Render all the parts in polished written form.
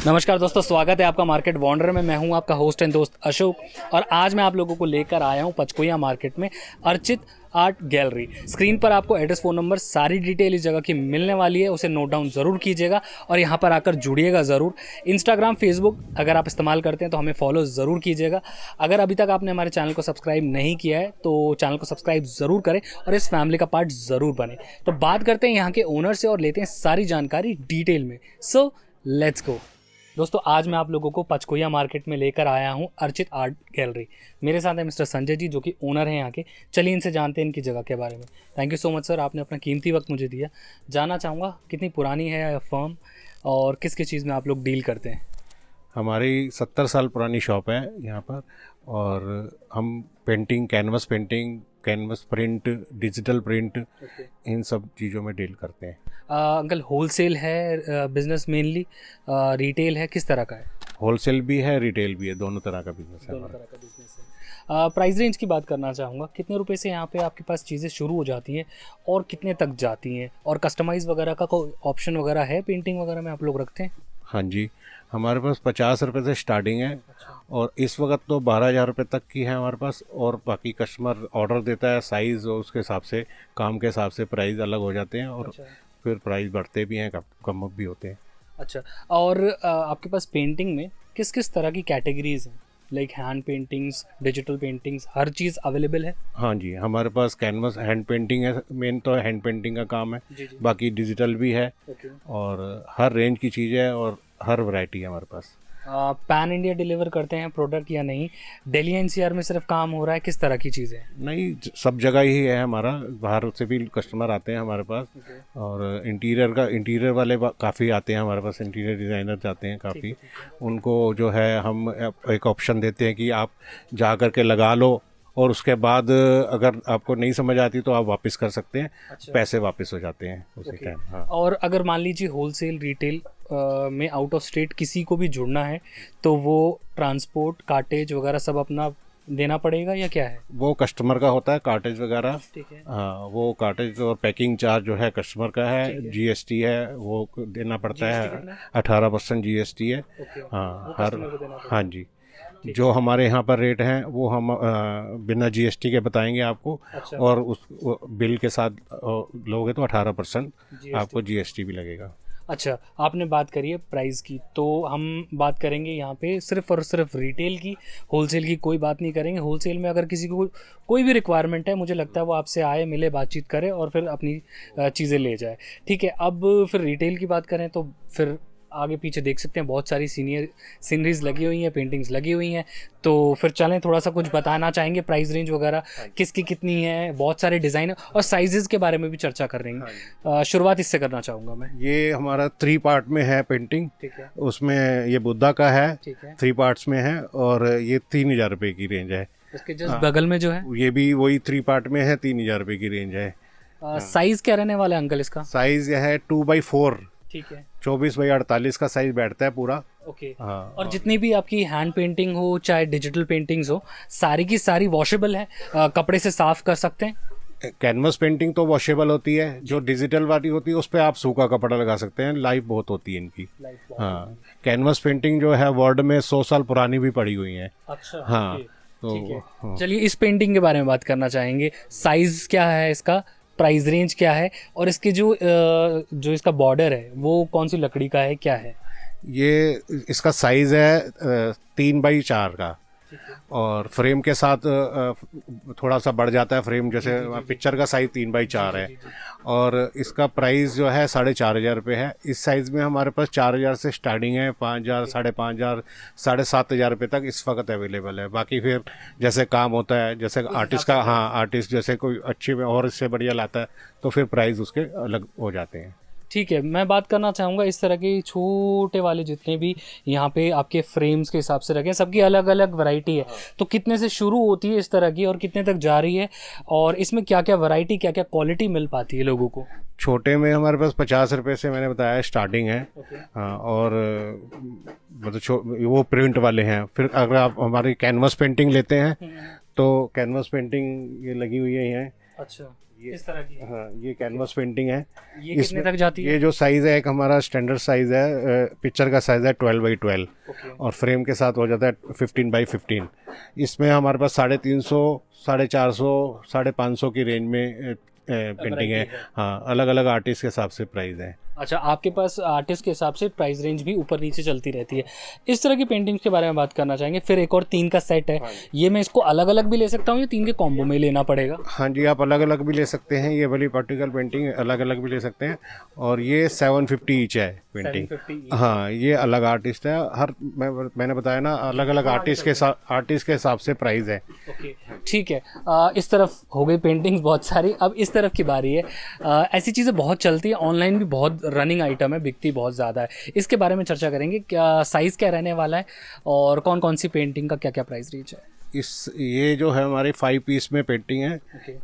नमस्कार दोस्तों, स्वागत है आपका मार्केट वॉन्डर में। मैं हूं आपका होस्ट एंड दोस्त अशोक और आज मैं आप लोगों को लेकर आया हूं पंचकुला मार्केट में अर्चित आर्ट गैलरी। स्क्रीन पर आपको एड्रेस, फ़ोन नंबर, सारी डिटेल इस जगह की मिलने वाली है, उसे नोट डाउन ज़रूर कीजिएगा और यहाँ पर आकर जुड़िएगा ज़रूर। इंस्टाग्राम, फेसबुक अगर आप इस्तेमाल करते हैं तो हमें फॉलो ज़रूर कीजिएगा। अगर अभी तक आपने हमारे चैनल को सब्सक्राइब नहीं किया है तो चैनल को सब्सक्राइब ज़रूर करें और इस फैमिली का पार्ट ज़रूर बने। तो बात करते हैं यहाँ के ओनर से और लेते हैं सारी जानकारी डिटेल में। So let's go. दोस्तों, आज मैं आप लोगों को पंचकुला मार्केट में लेकर आया हूं अर्चित आर्ट गैलरी। मेरे साथ है मिस्टर संजय जी, जो कि ओनर हैं यहाँ के। चलिए इनसे जानते हैं इनकी जगह के बारे में। Thank you so much sir, आपने अपना कीमती वक्त मुझे दिया। जानना चाहूँगा कितनी पुरानी है फर्म और किस किस चीज़ में आप लोग डील करते हैं। हमारी 70 साल पुरानी शॉप है यहाँ पर और हम painting, canvas print, digital print, इन सब चीज़ों में डील करते हैं। अंकल, होलसेल है बिजनेस मेनली, रिटेल है, किस तरह का है? होलसेल भी है, रिटेल भी है, दोनों तरह का बिजनेस है दोनों हमारा। तरह का बिजनेस है। प्राइस रेंज की बात करना चाहूँगा, कितने रुपए से यहाँ पे आपके पास चीज़ें शुरू हो जाती हैं और कितने तक जाती हैं, और कस्टमाइज़ वगैरह का कोई ऑप्शन वगैरह है पेंटिंग वगैरह में आप लोग रखते हैं? हाँ जी, हमारे पास 50 रुपये से स्टार्टिंग है और इस वक्त तो 12,000 रुपये तक की है हमारे पास। और बाकी कस्टमर ऑर्डर देता है, साइज़ और उसके हिसाब से, काम के हिसाब से प्राइस अलग हो जाते हैं और फिर प्राइस बढ़ते भी हैं, कम भी होते हैं। अच्छा, और आपके पास पेंटिंग में किस किस तरह की कैटेगरीज हैं? Like hand paintings, digital paintings, हर चीज़ अवेलेबल है? हाँ जी, हमारे पास कैनवस हैंड पेंटिंग है, मेन तो हैंड पेंटिंग का काम है। जी जी। बाकी डिजिटल भी है और हर रेंज की चीज़ है और हर वैरायटी है हमारे पास। पैन इंडिया डिलीवर करते हैं प्रोडक्ट या नहीं? दिल्ली एनसीआर में सिर्फ काम हो रहा है, किस तरह की चीज़ें हैं? नहीं, सब जगह ही है हमारा। बाहर से भी कस्टमर आते हैं हमारे पास और इंटीरियर वाले काफ़ी आते हैं हमारे पास। इंटीरियर डिज़ाइनर जाते हैं काफ़ी, उनको जो है हम एक ऑप्शन देते हैं कि आप जा कर के लगा लो और उसके बाद अगर आपको नहीं समझ आती तो आप वापस कर सकते हैं। अच्छा। पैसे वापस हो जाते हैं उसी टाइम। हाँ, और अगर मान लीजिए होलसेल रिटेल में आउट ऑफ स्टेट किसी को भी जुड़ना है तो वो ट्रांसपोर्ट, कार्टेज वगैरह सब अपना देना पड़ेगा या क्या है? वो कस्टमर का होता है, कार्टेज वगैरह। ठीक है। हाँ, वो कार्टेज और पैकिंग चार्ज जो है कस्टमर का है। जीएसटी है वो देना पड़ता है, 18% जीएसटी है। हाँ, हाँ जी। जो हमारे यहाँ पर रेट हैं वो हम बिना जीएसटी के बताएंगे आपको। अच्छा। और उस बिल के साथ लोगे तो 18% आपको जीएसटी भी लगेगा। अच्छा, आपने बात करी है प्राइस की, तो हम बात करेंगे यहाँ पे सिर्फ और सिर्फ रिटेल की। होलसेल की कोई बात नहीं करेंगे। होलसेल में अगर किसी को कोई भी रिक्वायरमेंट है, मुझे लगता है वो आपसे आए, मिले, बातचीत करे और फिर अपनी चीज़ें ले जाए। ठीक है, अब फिर रिटेल की बात करें तो फिर आगे पीछे देख सकते हैं बहुत सारी सीनरीज लगी हुई हैं, पेंटिंग्स लगी हुई हैं। तो फिर चलें, थोड़ा सा कुछ बताना चाहेंगे प्राइस रेंज वगैरह किसकी कितनी है? बहुत सारे डिज़ाइन है और साइजेस के बारे में भी चर्चा कर रहे हैं। शुरुआत इससे करना चाहूँगा मैं। ये हमारा 3 पार्ट में है पेंटिंग। ठीक है। उसमें ये बुद्धा का है, ठीक है। 3 पार्ट्स में है और ये 3,000 रुपये की रेंज है। इसके जस्ट बगल में जो है ये भी वही 3 पार्ट में है, 3,000 रुपये की रेंज है। साइज क्या रहने वाला है अंकल इसका? साइज यह है 2x4। ठीक है। 24x48 का साइज बैठता है पूरा। ओके। हाँ, और जितनी भी आपकी हैंड पेंटिंग हो चाहे डिजिटल पेंटिंग्स हो, सारी की सारी वॉशेबल है, कपड़े से साफ कर सकते हैं? कैनवस पेंटिंग तो वॉशेबल होती है, जो डिजिटल वाली होती है उस पर आप सूखा कपड़ा लगा सकते हैं। लाइफ बहुत होती है इनकी। हाँ, कैनवस पेंटिंग जो है वर्ल्ड में 100 साल पुरानी भी पड़ी हुई है। अच्छा। हाँ, तो ठीक है। चलिए इस पेंटिंग के बारे में बात करना चाहेंगे। साइज क्या है इसका, प्राइस रेंज क्या है, और इसके जो इसका बॉर्डर है वो कौन सी लकड़ी का है, क्या है? ये इसका साइज है 3x4 का और फ्रेम के साथ थोड़ा सा बढ़ जाता है फ्रेम, जैसे पिक्चर का साइज 3x4 है। और इसका प्राइस जो है 4,500 रुपये है। इस साइज़ में हमारे पास 4,000 से स्टार्टिंग है, 5,000, 5,500, 7,500 रुपये तक इस वक्त अवेलेबल है। बाकी फिर जैसे काम होता है, जैसे आर्टिस्ट का, हाँ, आर्टिस्ट जैसे कोई अच्छी में और इससे बढ़िया लाता है तो फिर प्राइस उसके अलग हो जाते हैं। ठीक है, मैं बात करना चाहूँगा इस तरह के छोटे वाले जितने भी यहाँ पे आपके फ्रेम्स के हिसाब से रखें, सबकी अलग अलग वैरायटी है। तो कितने से शुरू होती है इस तरह की और कितने तक जा रही है, और इसमें क्या क्या वैरायटी, क्या क्या क्वालिटी मिल पाती है लोगों को? छोटे में हमारे पास 50 रुपये से मैंने बताया स्टार्टिंग है। हाँ, और मतलब वो प्रिंट वाले हैं। फिर अगर आप हमारी कैनवस पेंटिंग लेते हैं तो कैनवस पेंटिंग ये लगी हुई है। अच्छा, इस तरह की। हाँ, ये कैनवस पेंटिंग है। ये कितने तक जाती है? ये जो साइज़ है, एक हमारा स्टैंडर्ड साइज़ है, पिक्चर का साइज़ है 12x12, ओके। और फ्रेम के साथ हो जाता है 15x15। इसमें हमारे पास 350, 450, 550 की रेंज में पेंटिंग है। हाँ, अलग अलग आर्टिस्ट के हिसाब से प्राइस है। अच्छा, आपके पास आर्टिस्ट के हिसाब से प्राइस रेंज भी ऊपर नीचे चलती रहती है। इस तरह की पेंटिंग्स के बारे में बात करना चाहेंगे। फिर एक और 3 का सेट है, ये मैं इसको अलग अलग भी ले सकता हूँ या 3 के कॉम्बो में लेना पड़ेगा? हाँ जी, आप अलग अलग भी ले सकते हैं, ये वाली पर्टिकुलर पेंटिंग अलग अलग भी ले सकते हैं। और ये 750 ईच है पेंटिंग। 750 हाँ, ये अलग आर्टिस्ट है, हर मैंने बताया ना, अलग अलग आर्टिस्ट के हिसाब से प्राइस है। ओके, ठीक है। इस तरफ हो गई पेंटिंग्स बहुत सारी, अब इस तरफ की बारी है। ऐसी चीज़ें बहुत चलती हैं, ऑनलाइन भी बहुत रनिंग आइटम है, बिकती बहुत ज़्यादा है। इसके बारे में चर्चा करेंगे, क्या साइज़ क्या रहने वाला है और कौन कौन सी पेंटिंग का क्या क्या प्राइस रेंज है? ये जो है हमारी 5 पीस में पेंटिंग है।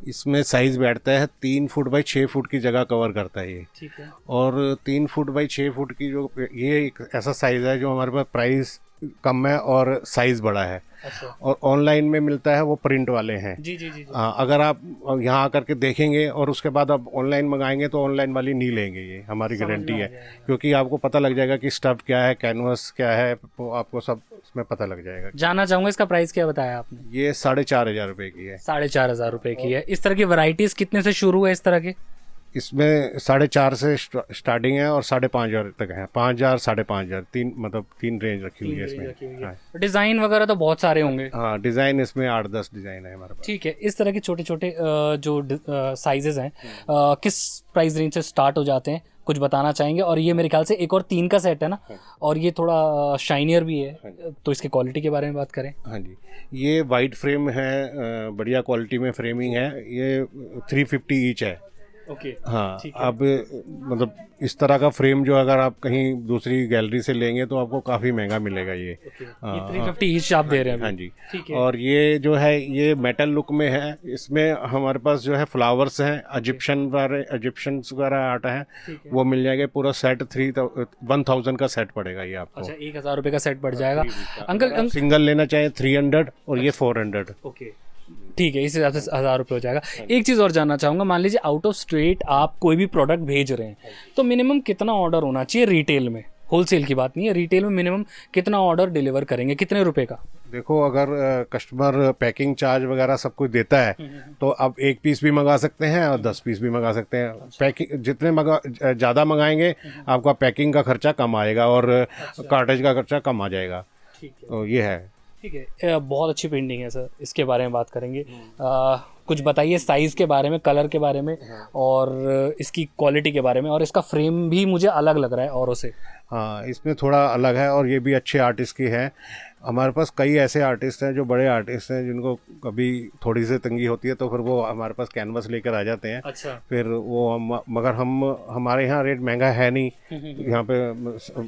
इसमें साइज बैठता है 3 फुट बाई 6 फुट की जगह कवर करता है ये। ठीक है। और 3 फुट बाई 6 फुट की जो ये एक ऐसा साइज है जो हमारे पास प्राइस कम है और साइज बड़ा है। अच्छा। और ऑनलाइन में मिलता है वो प्रिंट वाले हैं। जी जी जी जी। हाँ, अगर आप यहाँ आकर के देखेंगे और उसके बाद आप ऑनलाइन मंगाएंगे तो ऑनलाइन वाली नहीं लेंगे, ये हमारी गारंटी है। क्योंकि आपको पता लग जाएगा कि स्टफ क्या है, कैनवस क्या है, वो आपको सब उसमें पता लग जाएगा। जानना चाहूँगा इसका प्राइस क्या बताया आपने? ये 4,500 रुपये की है। 4,500 रुपये की है। इस तरह की वैरायटीज़ कितने से शुरू है इस तरह के? इसमें 4,500 से स्टार्टिंग है और 5,500 तक है। 5,000, 5,500, मतलब तीन रेंज रखी हुई है इसमें। हाँ, डिज़ाइन वगैरह तो बहुत सारे होंगे। हाँ, डिज़ाइन इसमें 8-10 डिज़ाइन है हमारे पास। ठीक है। इस तरह के छोटे छोटे जो साइजेस हैं, किस प्राइस रेंज से स्टार्ट हो जाते हैं, कुछ बताना चाहेंगे? और ये मेरे ख्याल से एक और 3 का सेट है ना, और ये थोड़ा शाइनियर भी है, तो इसकी क्वालिटी के बारे में बात करें। हाँ जी, ये वाइट फ्रेम है, बढ़िया क्वालिटी में फ्रेमिंग है। ये 350 ईच है। ओके। हाँ, अब मतलब इस तरह का फ्रेम जो अगर आप कहीं दूसरी गैलरी से लेंगे तो आपको काफ़ी महंगा मिलेगा ये। ये 350 ईच आप दे रहे हैं? हाँ जी। ठीक है। और ये जो है ये मेटल लुक में है। इसमें हमारे पास जो है फ्लावर्स हैं, इजिप्शियन वगैरह आर्ट है, वो मिल जाएगा। पूरा सेट 1,000 का सेट पड़ेगा ये आपको। अच्छा, 1,000 रुपये का सेट पड़ जाएगा। अंकल सिंगल लेना चाहें 300 और ये 400। ओके, ठीक है, इस हिसाब से 1,000 रुपये हो जाएगा। एक चीज़ और जानना चाहूँगा, मान लीजिए आउट ऑफ स्टेट आप कोई भी प्रोडक्ट भेज रहे हैं, तो मिनिमम कितना ऑर्डर होना चाहिए रिटेल में? होलसेल की बात नहीं है, रिटेल में मिनिमम कितना ऑर्डर डिलीवर करेंगे, कितने रुपए का? देखो, अगर कस्टमर पैकिंग चार्ज वगैरह सब कुछ देता है तो आप 1 पीस भी मंगा सकते हैं और 10 पीस भी मंगा सकते हैं। पैकिंग जितने ज़्यादा मंगाएंगे आपका पैकिंग का खर्चा कम आएगा और कार्टेज का खर्चा कम आ जाएगा। ठीक है, तो ये है। ठीक है। बहुत अच्छी पेंटिंग है सर, इसके बारे में बात करेंगे। कुछ बताइए साइज़ के बारे में, कलर के बारे में, और इसकी क्वालिटी के बारे में। और इसका फ्रेम भी मुझे अलग लग रहा है औरों से। हाँ, इसमें थोड़ा अलग है और ये भी अच्छे आर्टिस्ट की है। हमारे पास कई ऐसे आर्टिस्ट हैं जो बड़े आर्टिस्ट हैं जिनको कभी थोड़ी सी तंगी होती है तो फिर वो हमारे पास कैनवस लेकर आ जाते हैं। अच्छा। फिर वो मगर हमारे यहाँ रेट महंगा है नहीं, यहाँ पे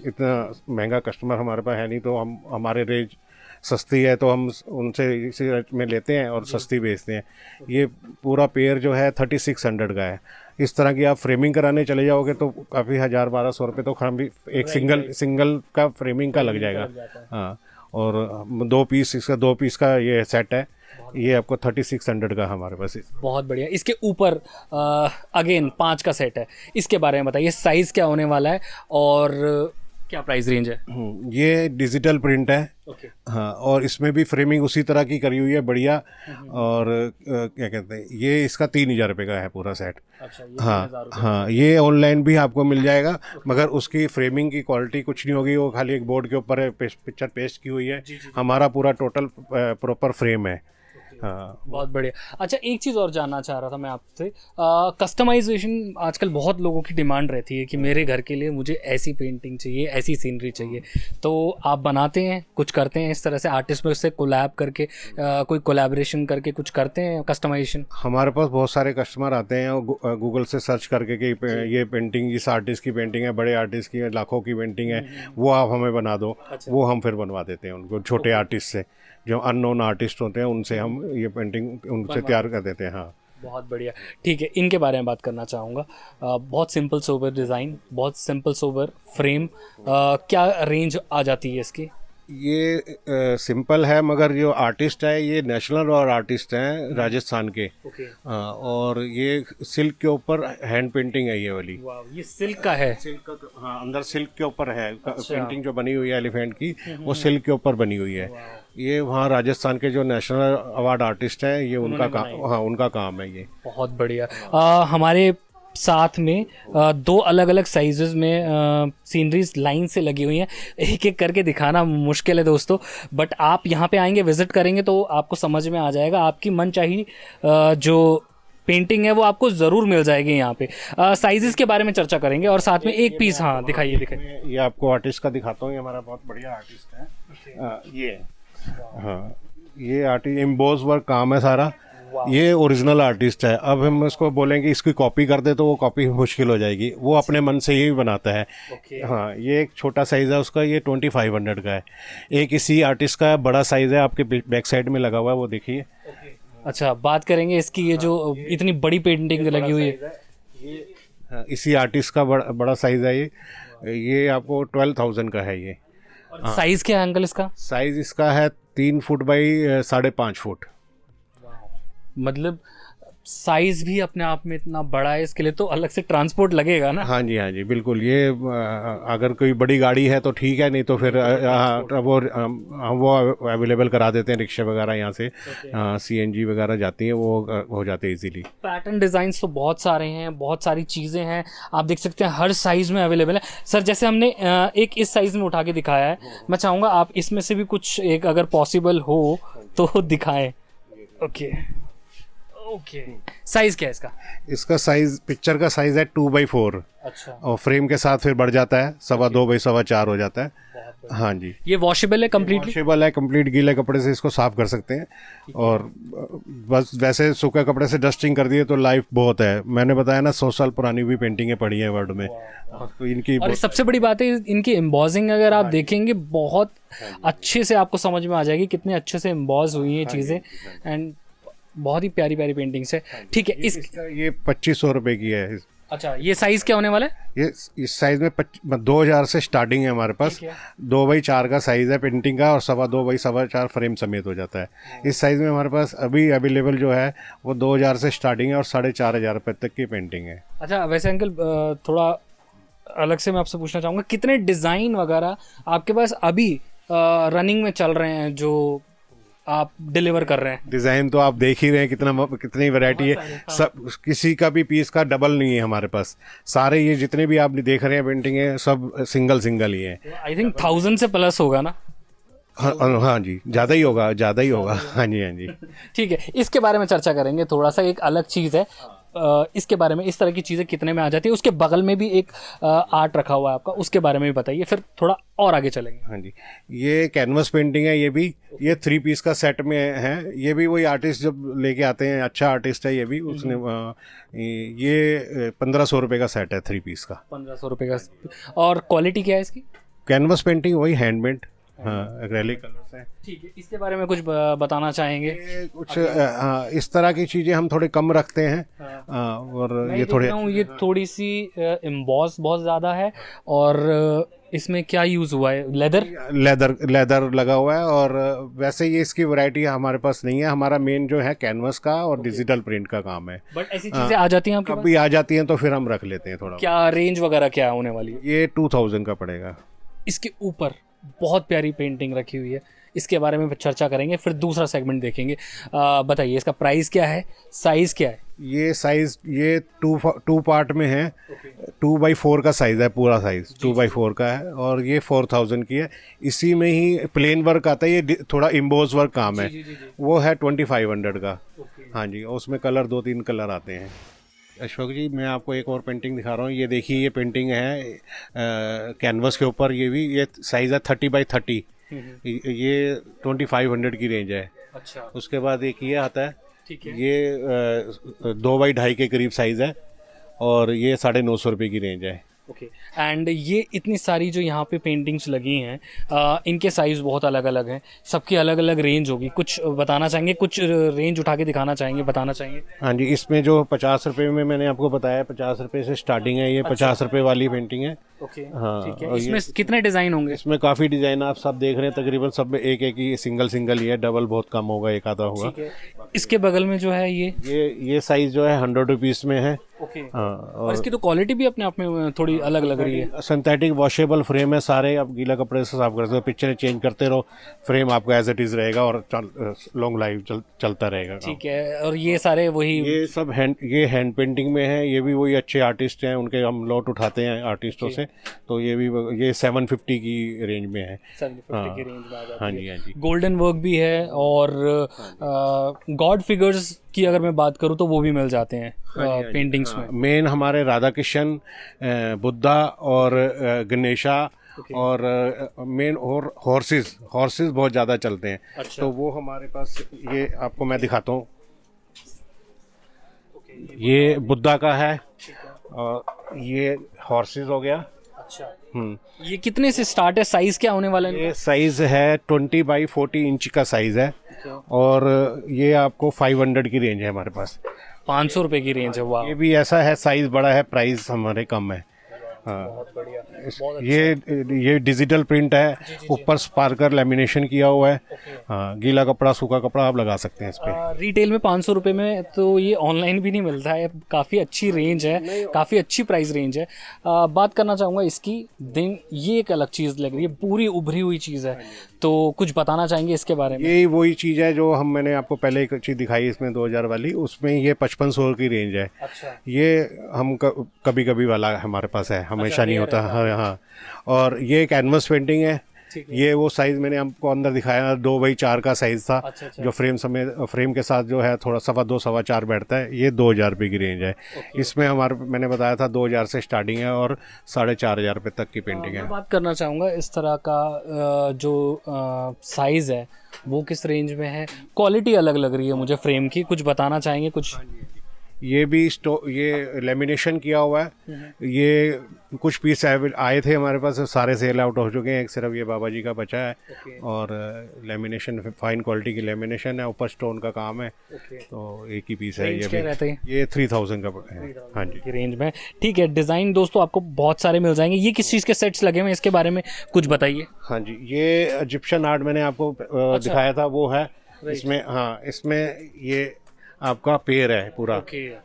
इतना महंगा कस्टमर हमारे पास है नहीं, तो हमारे रेट सस्ती है तो हम उनसे इसी रेट में लेते हैं और सस्ती बेचते हैं। ये पूरा पेयर जो है 3,600 का है। इस तरह की आप फ्रेमिंग कराने चले जाओगे तो काफ़ी 1,000-1,200 रुपये तो खाली एक सिंगल का फ्रेमिंग का लग जाएगा। हाँ, और 2 पीस, इसका 2 पीस का ये सेट है, ये आपको 3,600 का हमारे पास। बहुत बढ़िया। इसके ऊपर अगेन 5 का सेट है, इसके बारे में बताइए, साइज़ क्या होने वाला है और क्या प्राइस रेंज है? ये डिजिटल प्रिंट है। ओके। हाँ, और इसमें भी फ्रेमिंग उसी तरह की करी हुई है, बढ़िया। और क्या कहते हैं, ये इसका 3,000 रुपये का है पूरा सेट। अच्छा, ये हाँ 3,000 रुपये। हाँ, ये ऑनलाइन भी आपको मिल जाएगा, मगर उसकी फ्रेमिंग की क्वालिटी कुछ नहीं होगी, वो खाली एक बोर्ड के ऊपर पिक्चर पेस्ट की हुई है। हमारा पूरा टोटल प्रॉपर फ्रेम है। हाँ, बहुत बढ़िया। अच्छा, एक चीज़ और जानना चाह रहा था मैं आपसे, कस्टमाइजेशन आजकल बहुत लोगों की डिमांड रहती है कि मेरे घर के लिए मुझे ऐसी पेंटिंग चाहिए, ऐसी सीनरी चाहिए, तो आप बनाते हैं, कुछ करते हैं इस तरह से आर्टिस्ट में उससे कोलैब करके, कोई कोलैबोरेशन करके कुछ करते हैं कस्टमाइजेशन? हमारे पास बहुत सारे कस्टमर आते हैं और गूगल से सर्च करके कि ये पेंटिंग इस आर्टिस्ट की पेंटिंग है, बड़े आर्टिस्ट की है, लाखों की पेंटिंग है, वो आप हमें बना दो। वो हम फिर बनवा देते हैं उनको, छोटे आर्टिस्ट से, जो अननोन आर्टिस्ट होते हैं उनसे हम ये पेंटिंग उनसे तैयार कर देते हैं। हाँ, बहुत बढ़िया। ठीक है, इनके बारे में बात करना चाहूँगा। बहुत सिंपल सोबर डिज़ाइन, बहुत सिंपल सोबर फ्रेम, क्या रेंज आ जाती है इसकी? ये सिंपल है, मगर जो आर्टिस्ट है ये नेशनल और आर्टिस्ट हैं राजस्थान के। और ये सिल्क के ऊपर हैंड पेंटिंग है ये वाली। ये सिल्क का है? सिल्क का, हाँ, अंदर सिल्क के ऊपर है पेंटिंग जो बनी हुई है एलिफेंट की, वो सिल्क के ऊपर बनी हुई है। ये वहाँ राजस्थान के जो नेशनल अवार्ड आर्टिस्ट हैं, ये उनका काम, हाँ, उनका काम है ये। बहुत बढ़िया। हमारे साथ में दो अलग अलग साइजेस में सीनरीज लाइन से लगी हुई हैं। एक एक करके दिखाना मुश्किल है दोस्तों, बट आप यहाँ पे आएंगे, विजिट करेंगे तो आपको समझ में आ जाएगा। आपकी मनचाही जो पेंटिंग है वो आपको ज़रूर मिल जाएगी यहाँ पे। साइजेस के बारे में चर्चा करेंगे और साथ में एक पीस, हाँ दिखाइए। ये आपको आर्टिस्ट का दिखाता हूँ, ये हमारा बहुत बढ़िया आर्टिस्ट है। ये, हाँ, ये आर्टिस्ट एम्बोस वर्क काम है सारा। ये ओरिजिनल आर्टिस्ट है। अब हम इसको बोलेंगे इसकी कॉपी कर दे तो वो कॉपी मुश्किल हो जाएगी, वो अपने मन से ही बनाता है। हाँ, ये एक छोटा साइज़ है उसका, ये 2500 का है। एक इसी आर्टिस्ट का बड़ा साइज़ है, आपके बैक साइड में लगा हुआ है, वो देखिए। अच्छा, बात करेंगे इसकी। ये जो इतनी बड़ी पेंटिंग लगी हुई है, ये इसी आर्टिस्ट का बड़ा साइज़ है। ये आपको 12,000 का है ये। साइज़ क्या है अंकल इसका? साइज़ इसका है 3 फुट बाई 5.5 फुट। मतलब साइज भी अपने आप में इतना बड़ा है, इसके लिए तो अलग से ट्रांसपोर्ट लगेगा ना? हाँ जी, हाँ जी, बिल्कुल। ये अगर कोई बड़ी गाड़ी है तो ठीक है, नहीं तो फिर वो अवेलेबल करा देते हैं रिक्शा वगैरह यहाँ से। CNG वगैरह जाती हैं, वो हो जाते हैं इजीली। पैटर्न डिज़ाइंस तो बहुत सारे हैं, बहुत सारी चीज़ें हैं, आप देख सकते हैं हर साइज़ में अवेलेबल है। सर, जैसे हमने एक इस साइज़ में उठा के दिखाया है, मैं चाहूँगा आप इसमें से भी कुछ एक अगर पॉसिबल हो तो दिखाएं। ओके, साइज क्या है इसका? इसका साइज, पिक्चर का साइज है 2x4। अच्छा। और फ्रेम के साथ फिर बढ़ जाता है, 2.25x4 हो जाता है। हाँ जी। ये वॉशेबल है कंप्लीटली? वॉशेबल है कंप्लीट, गीले कपड़े से इसको साफ कर सकते हैं। और बस वैसे सूखे कपड़े से डस्टिंग कर दिए तो लाइफ बहुत है। मैंने बताया ना, 100 साल पुरानी भी पेंटिंगें पड़ी हैं वर्ल्ड में। तो इनकी, और सबसे बड़ी बात है इनकी एम्बॉजिंग, अगर आप देखेंगे बहुत अच्छे से आपको समझ में आ जाएगी कितने अच्छे से एम्बॉज हुई हैं चीज़ें। एंड बहुत ही प्यारी प्यारी पेंटिंग्स है। ठीक है, ये 2500 रुपये की है। अच्छा, ये साइज क्या होने वाला है? ये इस साइज में 2000 से स्टार्टिंग है हमारे पास। 2x4 का साइज है पेंटिंग का, और 2.25x4 फ्रेम समेत हो जाता है। इस साइज में हमारे पास अभी अवेलेबल जो है वो 2000 से स्टार्टिंग है और 4500 रुपये तक की पेंटिंग है। अच्छा, वैसे अंकल थोड़ा अलग से मैं आपसे पूछना चाहूँगा, कितने डिज़ाइन वगैरह आपके पास अभी रनिंग में चल रहे हैं जो आप डिलीवर कर रहे हैं? डिज़ाइन तो आप देख ही रहे हैं कितनी वैरायटी है। सब, किसी का भी पीस का डबल नहीं है हमारे पास। सारे ये जितने भी आप देख रहे हैं पेंटिंग है, सब सिंगल ही है। आई थिंक 1000 से प्लस होगा ना? हाँ जी, ज़्यादा ही होगा। हाँ जी, हाँ जी। ठीक है, इसके बारे में चर्चा करेंगे थोड़ा सा। एक अलग चीज़ है इसके बारे में, इस तरह की चीज़ें कितने में आ जाती है? उसके बगल में भी एक आर्ट रखा हुआ है आपका, उसके बारे में भी बताइए, फिर थोड़ा और आगे चलेंगे। हाँ जी, ये कैनवस पेंटिंग है। ये भी, ये 3 पीस का सेट में है। ये भी वही आर्टिस्ट जब लेके आते हैं, अच्छा आर्टिस्ट है ये भी, उसने ये 1500 रुपये का सेट है 3 पीस का। 1500 रुपये का। और क्वालिटी क्या है इसकी? कैनवस पेंटिंग वही हैंडमेड, हाँ, एक्रेलिक कलर्स हैं। ठीक है, इसके बारे में कुछ बताना चाहेंगे? कुछ इस तरह की चीज़ें हम थोड़े कम रखते हैं। और ये थोड़े, ये थोड़ी सी एम्बॉस बहुत ज़्यादा है। और इसमें क्या यूज़ हुआ है? लेदर लगा हुआ है। और वैसे ये इसकी वैरायटी हमारे पास नहीं है। हमारा मेन जो है कैनवस का और डिजिटल प्रिंट का काम है। बट ऐसी चीज़ें आ जाती हैं आपके पास? कभी आ जाती हैं तो फिर हम रख लेते हैं थोड़ा। क्या रेंज वगैरह क्या होने वाली है? ये 2000 का पड़ेगा। इसके ऊपर बहुत प्यारी पेंटिंग रखी हुई है, इसके बारे में चर्चा करेंगे, फिर दूसरा सेगमेंट देखेंगे। बताइए इसका प्राइस क्या है, साइज़ क्या है? ये साइज़, ये 2 पार्ट में है। 2x4 का साइज़ है, पूरा साइज़ 2x4 का है। और ये 4000 की है। इसी में ही प्लेन वर्क आता है, ये थोड़ा इम्बोज वर्क काम है। वो है 2500 का। हाँ जी, उसमें कलर 2-3 कलर आते हैं। अशोक जी, मैं आपको एक और पेंटिंग दिखा रहा हूँ। ये देखिए, ये पेंटिंग है कैनवस के ऊपर। ये साइज़ है 30x30। ये 2500 की रेंज है। अच्छा। उसके बाद एक ये आता है। ठीक है। ये 2x2.5 के करीब साइज़ है और ये 950 रुपये की रेंज है। ओके। एंड ये इतनी सारी जो यहाँ पे पेंटिंग्स लगी हैं, इनके साइज़ बहुत अलग अलग हैं, सबकी अलग अलग रेंज होगी। कुछ बताना चाहेंगे, कुछ रेंज उठा के दिखाना चाहेंगे, बताना चाहेंगे? हाँ जी, इसमें जो 50 रुपये में मैंने आपको बताया, 50 रुपये से स्टार्टिंग है। ये 50 रुपये वाली पेंटिंग है। ओके, हाँ, ठीक है। और इसमें कितने डिज़ाइन होंगे? इसमें काफ़ी डिज़ाइन आप सब देख रहे हैं, तकरीबन सब में एक एक ही सिंगल ही है, डबल बहुत कम होगा, एक आधा होगा। ठीक है। इसके बगल में जो है ये साइज़ जो है 100 रुपीज़ में है। ओके। हाँ, और इसकी तो क्वालिटी भी अपने आप में थोड़ी अलग लग रही है। सिंथेटिक वॉशेबल फ्रेम है सारे, आप गीला कपड़े से साफ करते हो, पिक्चरें चेंज करते रहो, फ्रेम आपका एज इट इज़ रहेगा और लॉन्ग लाइफ चलता रहेगा। ठीक है। और ये सारे वही, ये सब हैंड पेंटिंग में है। ये भी वही अच्छे आर्टिस्ट हैं, उनके हम लॉट उठाते हैं आर्टिस्टों से। तो ये 750 की रेंज में है। 750 की रेंज में आ जाती है। हाँ जी, हाँ जी। गोल्डन वर्क भी है, और गॉड फिगर्स की अगर मैं बात करूँ तो वो भी मिल जाते हैं पेंटिंग्स में। मेन हमारे राधा कृष्ण, बुद्धा और गणेशा और मेन और हॉर्सेस बहुत ज़्यादा चलते हैं। अच्छा। तो वो हमारे पास, ये आपको मैं दिखाता हूँ। ये बुद्धा का है और ये हॉर्सेस हो गया। अच्छा। ये कितने से स्टार्ट है? साइज क्या होने वाला है? ये साइज है 20 बाई 40 इंच का साइज है। और ये आपको 500 की रेंज है हमारे पास। 500 रुपए की रेंज है। वाह, ये भी ऐसा है, साइज बड़ा है, प्राइस हमारे कम है। हाँ, बहुत बढ़िया। ये डिजिटल प्रिंट है, ऊपर स्पार्कर लेमिनेशन किया हुआ है। हाँ, गीला कपड़ा सूखा कपड़ा आप लगा सकते हैं इस पे। रिटेल में 500 रुपये में, तो ये ऑनलाइन भी नहीं मिलता है। काफ़ी अच्छी रेंज है, काफ़ी अच्छी प्राइस रेंज है। बात करना चाहूँगा इसकी, दिन ये एक अलग चीज़ लग रही है, पूरी उभरी हुई चीज़ है। तो कुछ बताना चाहेंगे इसके बारे में? यही वही चीज़ है जो मैंने आपको पहले एक चीज़ दिखाई इसमें 2000 वाली, उसमें ये 5500 की रेंज है। अच्छा। ये हम कभी कभी वाला हमारे पास है, हमेशा नहीं होता। हाँ हाँ। और ये कैनवस पेंटिंग है। ये वो साइज मैंने आपको अंदर दिखाया, 2x4 का साइज था। अच्छा। जो फ्रेम के साथ जो है थोड़ा 2.25 4 बैठता है। ये 2000 रुपये की रेंज है। इसमें मैंने बताया था 2000 से स्टार्टिंग है और 4500 रुपये तक की पेंटिंग है। मैं बात करना चाहूँगा इस तरह का जो साइज़ है वो किस रेंज में है? क्वालिटी अलग लग रही है मुझे फ्रेम की, कुछ बताना चाहेंगे कुछ? ये भी ये लेमिनेशन किया हुआ है। ये कुछ पीस आए थे हमारे पास, सारे सेल आउट हो चुके हैं, एक सिर्फ ये बाबा जी का बचा है। और लेमिनेशन फाइन क्वालिटी की लेमिनेशन है, ऊपर स्टोन का काम है। तो एक ही पीस है। ये 3000 का है। हाँ जी, की रेंज में। ठीक है। डिज़ाइन दोस्तों आपको बहुत सारे मिल जाएंगे। ये किस चीज़ के सेट्स लगे हुए हैं, इसके बारे में कुछ बताइए। हाँ जी, ये इजिप्शियन आर्ट मैंने आपको दिखाया था, वो है इसमें। हाँ, इसमें ये आपका पेयर है पूरा।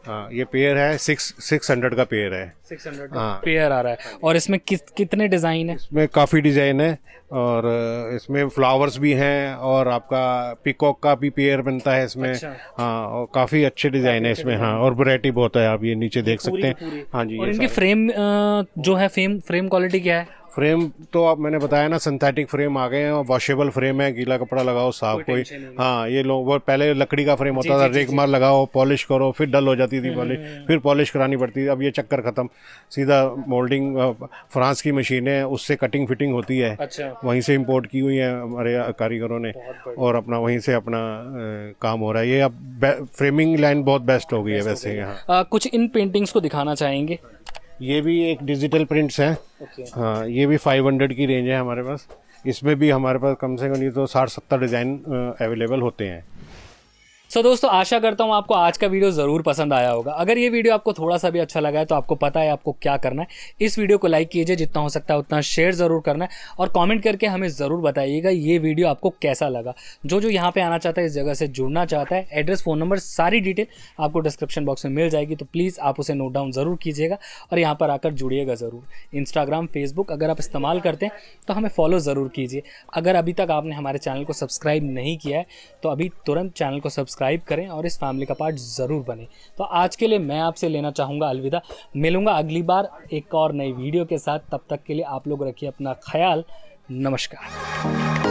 हाँ, ये पेयर है 600 का पेयर है। 600 पेयर आ रहा है। और इसमें कितने डिज़ाइन है? इसमें काफ़ी डिज़ाइन है, और इसमें फ्लावर्स भी हैं, और आपका पिकॉक का भी पेयर बनता है इसमें। अच्छा। हाँ, और काफ़ी अच्छे डिज़ाइन है इसमें। हाँ, और वैरायटी बहुत है, आप ये नीचे देख सकते हैं। हाँ जी। और इनकी फ्रेम जो है, फ्रेम क्वालिटी क्या है? फ्रेम तो आप मैंने बताया ना, सिंथेटिक फ्रेम आ गए हैं, और वॉशेबल फ्रेम है, गीला कपड़ा लगाओ साफ कोई। हाँ, ये लोग वो पहले लकड़ी का फ्रेम होता था, रेक मार लगाओ, पॉलिश करो, फिर डल हो जाती थी पॉलिश, फिर पॉलिश करानी पड़ती थी। अब ये चक्कर खत्म, सीधा मोल्डिंग फ्रांस की मशीन है, उससे कटिंग फिटिंग होती है। अच्छा। वहीं से इंपोर्ट की हुई है हमारे कारीगरों ने, और अपना वहीं से अपना काम हो रहा है। ये अब फ्रेमिंग लाइन बहुत बेस्ट हो गई है वैसे यहाँ। कुछ इन पेंटिंग्स को दिखाना चाहेंगे? ये भी एक डिजिटल प्रिंट्स हैं। हाँ, ये भी 500 की रेंज है हमारे पास। इसमें भी हमारे पास कम से कम नहीं तो 60-70 डिज़ाइन अवेलेबल होते हैं। सो दोस्तों, आशा करता हूँ आपको आज का वीडियो ज़रूर पसंद आया होगा। अगर ये वीडियो आपको थोड़ा सा भी अच्छा लगा है तो आपको पता है आपको क्या करना है। इस वीडियो को लाइक कीजिए, जितना हो सकता है उतना शेयर ज़रूर करना है, और कमेंट करके हमें ज़रूर बताइएगा ये वीडियो आपको कैसा लगा। जो यहाँ पे आना चाहता है, इस जगह से जुड़ना चाहता है, एड्रेस, फ़ोन नंबर, सारी डिटेल आपको डिस्क्रिप्शन बॉक्स में मिल जाएगी। तो प्लीज़ आप उसे नोट डाउन ज़रूर कीजिएगा और यहाँ पर आकर जुड़िएगा ज़रूर। इंस्टाग्राम, फेसबुक अगर आप इस्तेमाल करते हैं तो हमें फॉलो ज़रूर कीजिए। अगर अभी तक आपने हमारे चैनल को सब्सक्राइब नहीं किया है तो अभी तुरंत चैनल को सब्सक्राइब करें और इस फैमिली का पार्ट ज़रूर बने। तो आज के लिए मैं आपसे लेना चाहूँगा अलविदा। मिलूँगा अगली बार एक और नई वीडियो के साथ। तब तक के लिए आप लोग रखिए अपना ख्याल। नमस्कार।